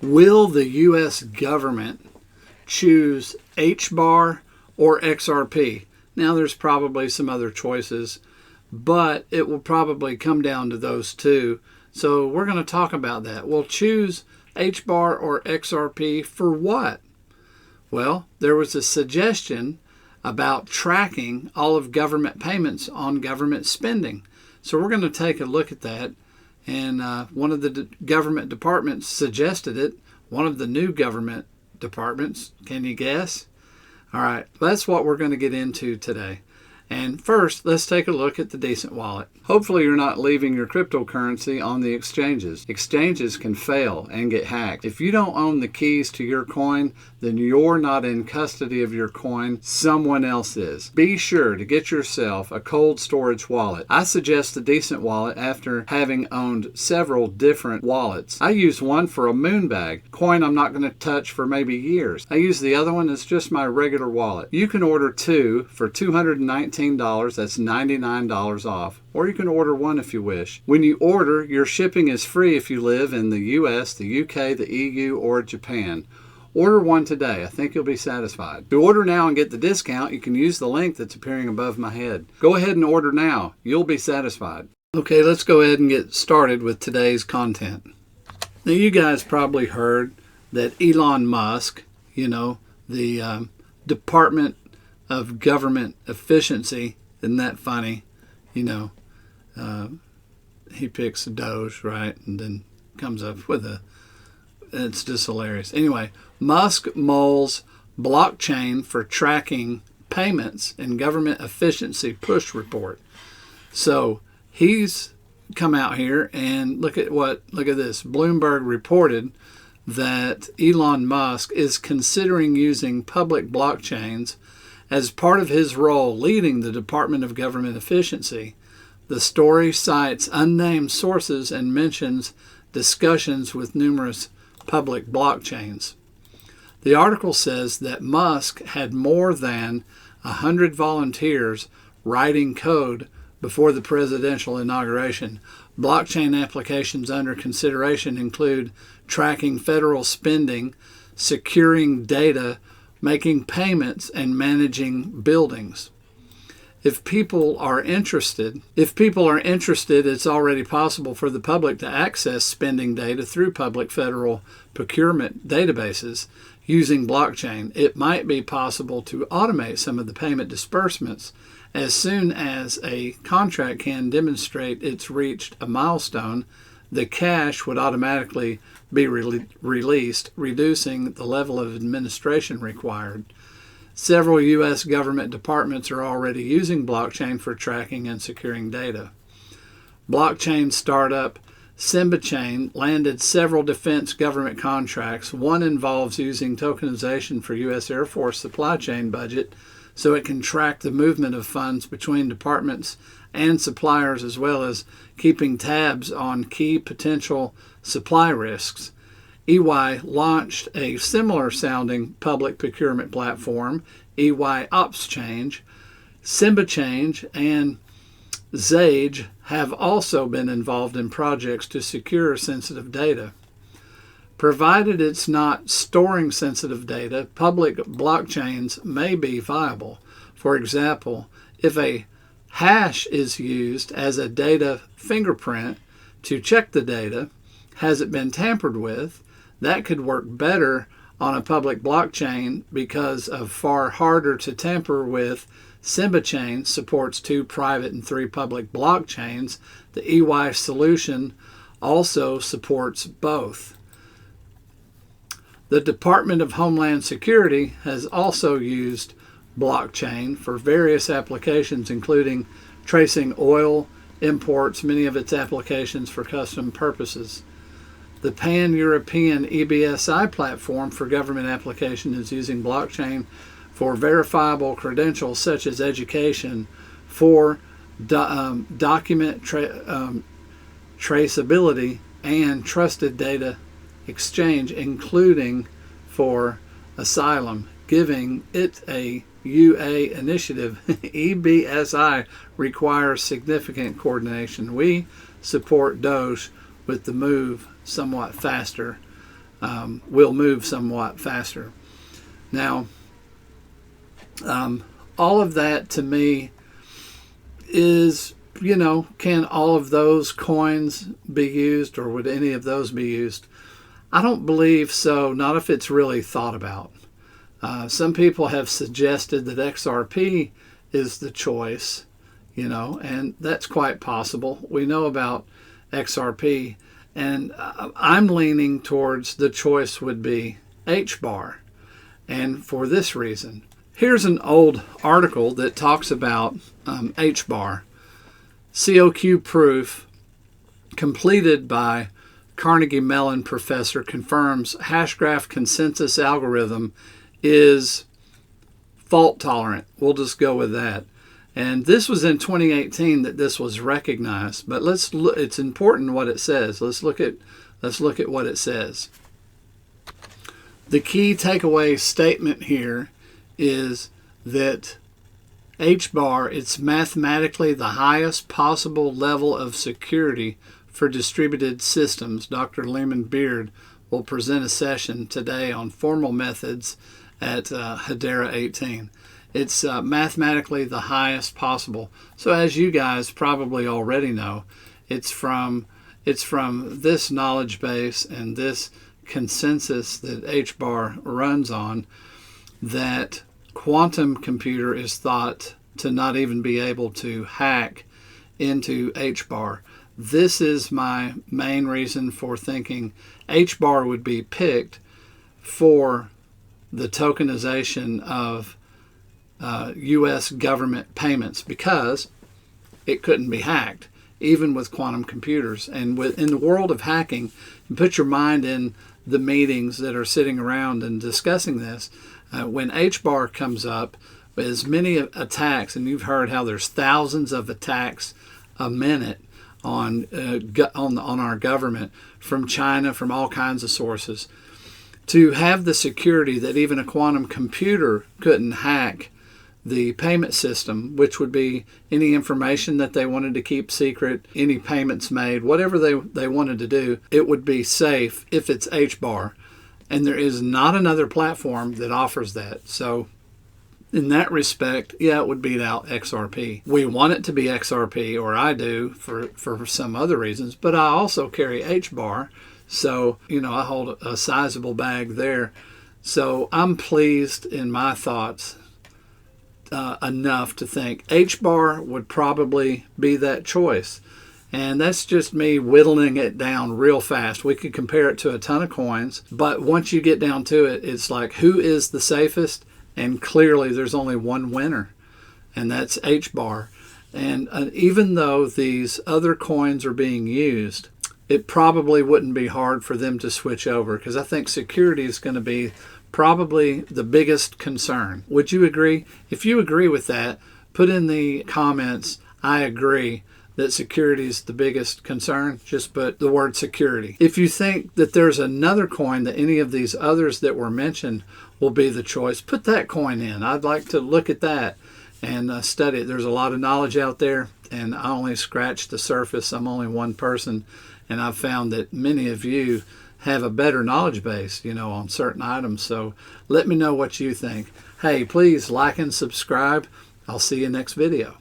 Will the US government choose HBAR or XRP? Now there's probably some other choices, but it will probably come down to those two. So we're going to talk about that. We'll choose HBAR or XRP for what? Well, there was a suggestion about tracking all of government payments on government spending. So we're going to take a look at that. And one of the government departments suggested it. One of the new government departments. Can you guess? All right, that's what we're going to get into today. And first, let's take a look at the Decent Wallet. Hopefully you're not leaving your cryptocurrency on the exchanges. Exchanges can fail and get hacked. If you don't own the keys to your coin, then you're not in custody of your coin, someone else is. Be sure to get yourself a cold storage wallet. I suggest the Decent Wallet after having owned several different wallets. I use one for a moon bag, coin I'm not going to touch for maybe years. I use the other one as just my regular wallet. You can order two for $219. That's $99 off. Or you can order one if you wish. When you order, your shipping is free if you live in the US, the UK, the EU, or Japan. Order one today. I think you'll be satisfied. To order now and get the discount, you can use the link that's appearing above my head. Go ahead and order now. You'll be satisfied. Okay, let's go ahead and get started with today's content. Now, you guys probably heard that Elon Musk, the Department of Government Efficiency, isn't that funny? He picks Doge, right, and then comes up with it's just hilarious. Anyway, Musk mulls blockchain for tracking payments in government efficiency push report. So he's come out here and look at this. Bloomberg reported that Elon Musk is considering using public blockchains as part of his role leading the Department of Government Efficiency. The story cites unnamed sources and mentions discussions with numerous public blockchains. The article says that Musk had more than 100 volunteers writing code before the presidential inauguration. Blockchain applications under consideration include tracking federal spending, securing data, making payments, and managing buildings. If people are interested, it's already possible for the public to access spending data through public federal procurement databases using blockchain. It might be possible to automate some of the payment disbursements as soon as a contract can demonstrate it's reached a milestone. The cash would automatically be released, reducing the level of administration required. Several U.S. government departments are already using blockchain for tracking and securing data. Blockchain startup Symbichain landed several defense government contracts. One involves using tokenization for U.S. Air Force supply chain budget so it can track the movement of funds between departments and suppliers, as well as keeping tabs on key potential supply risks. EY launched a similar sounding public procurement platform, EY OpsChange. Symbichain and Zage have also been involved in projects to secure sensitive data. Provided it's not storing sensitive data, public blockchains may be viable. For example, if a hash is used as a data fingerprint to check the data, has it been tampered with? That could work better on a public blockchain because of far harder to tamper with. Symbichain supports 2 private and 3 public blockchains. The EY solution also supports both. The Department of Homeland Security has also used blockchain for various applications, including tracing oil imports, many of its applications for custom purposes. The Pan-European EBSI platform for government application is using blockchain for verifiable credentials such as education, for document traceability, and trusted data exchange, including for asylum, giving it a UA initiative. EBSI requires significant coordination. We support Doge with the move somewhat faster. will move somewhat faster. Now, all of that to me is, can all of those coins be used, or would any of those be used? I don't believe so, not if it's really thought about. Some people have suggested that XRP is the choice, and that's quite possible. We know about XRP, and I'm leaning towards the choice would be HBAR, and for this reason. Here's an old article that talks about HBAR. COQ proof completed by Carnegie Mellon professor confirms hashgraph consensus algorithm is fault tolerant. We'll just go with that. And this was in 2018 that this was recognized. But let's look. It's important what it says. Let's look at what it says. The key takeaway statement here is that HBAR, it's mathematically the highest possible level of security for distributed systems. Dr. Lehman Beard will present a session today on formal methods at Hedera 18. It's mathematically the highest possible. So as you guys probably already know, it's from this knowledge base and this consensus that HBAR runs on that quantum computer is thought to not even be able to hack into HBAR. This is my main reason for thinking HBAR would be picked for the tokenization of US government payments, because it couldn't be hacked, even with quantum computers. And in the world of hacking, you put your mind in the meetings that are sitting around and discussing this. When HBAR comes up, as many attacks, and you've heard how there's thousands of attacks a minute on our government from China, from all kinds of sources, to have the security that even a quantum computer couldn't hack the payment system, which would be any information that they wanted to keep secret, any payments made, whatever they wanted to do, it would be safe if it's HBAR. And there is not another platform that offers that. So in that respect, yeah, it would beat out XRP. We want it to be XRP, or I do for some other reasons, but I also carry HBAR. So, I hold a sizable bag there. So I'm pleased in my thoughts enough to think HBAR would probably be that choice. And that's just me whittling it down real fast. We could compare it to a ton of coins, but once you get down to it, it's like, who is the safest? And clearly there's only one winner, and that's HBAR. And even though these other coins are being used, it probably wouldn't be hard for them to switch over, because I think security is going to be probably the biggest concern. Would you agree? If you agree with that, put in the comments, I agree that security is the biggest concern. Just put the word security. If you think that there's another coin, that any of these others that were mentioned will be the choice, put that coin in. I'd like to look at that and study it. There's a lot of knowledge out there, and I only scratched the surface. I'm only one person, and I've found that many of you have a better knowledge base, on certain items. So let me know what you think. Hey, please like and subscribe. I'll see you next video.